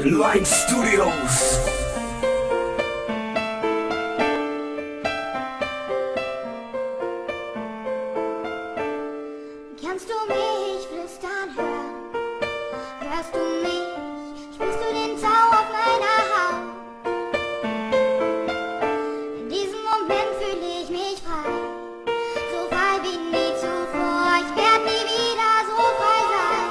Line Studios. Kannst du mich flüstern hören? Hörst du mich? Spürst du den Tau auf meiner Haut? In diesem Moment fühle ich mich frei. So frei wie nie zuvor. Ich werd nie wieder so frei sein.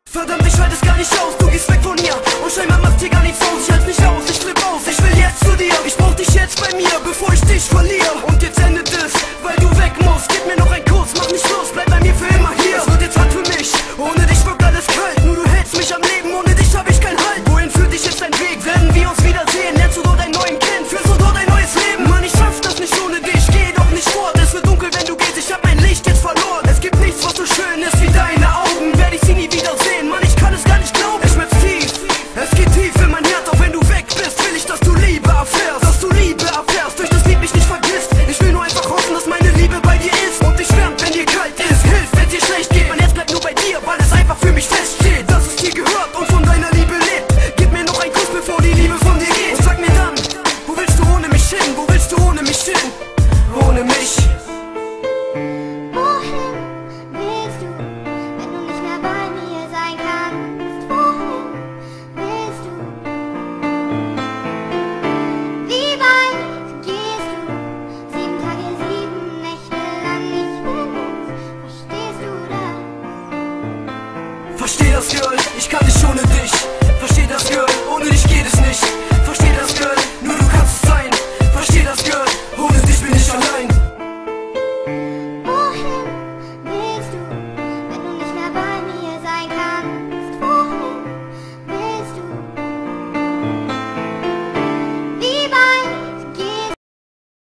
Verdammt, ich halte es gar nicht aus, du gehst weg von hier. Und scheinbar macht hier gar nichts aus, ich halte nicht aus, ich flipp aus. Ich will jetzt zu dir, ich brauch dich jetzt bei mir, bevor ich dich verliere. Und jetzt endet es, weil du weg musst. Gib mir noch einen Kuss, mach nicht los, bleib bei mir für immer hier. Es wird jetzt hart für mich, ohne dich wirkt alles kalt. Nur du hältst mich am Leben, ohne dich hab ich keinen Halt. Wohin führt dich jetzt dein Weg? Werden wir uns wiedersehen? Lernst du dort einen neuen kennen? Führst du dort ein neues Leben? Mann, ich schaff das nicht ohne dich, geh doch nicht fort. Es wird dunkel, wenn du gehst, ich hab mein Licht jetzt verloren. Es gibt nichts, was so schön ist wie deine Augen. Werd ich sie nie wiedersehen, Mann, ich kann es gar nicht glauben. Es schmerzt tief, es geht tief in mein Herz. Auch wenn du weg bist, will ich, dass du Liebe erfährst. Dass du Liebe erfährst, durch das Lied mich nicht vergisst. Ich will nur einfach hoffen, dass meine Liebe bei dir ist. Und dich wärmt, wenn dir kalt ist. Hilft, wenn dir schlecht geht. Mein Herz bleibt nur bei dir, weil es einfach für mich feststeht. Dass es dir gehört und von deiner Liebe lebt. Gib mir noch einen Kuss, bevor die Liebe von dir geht. Und sag mir dann, wo willst du ohne mich hin? Wo willst du ohne mich hin? Ohne mich. Wohin willst du, wenn du nicht mehr bei mir sein kannst? Wohin willst du? Wie weit gehst du? 7 Tage, 7 Nächte lang nicht mehr los. Verstehst du das? Versteh das, Girl, ich kann nicht ohne dich. Versteh das, Girl, ohne dich geht es nicht. Versteh das, Girl,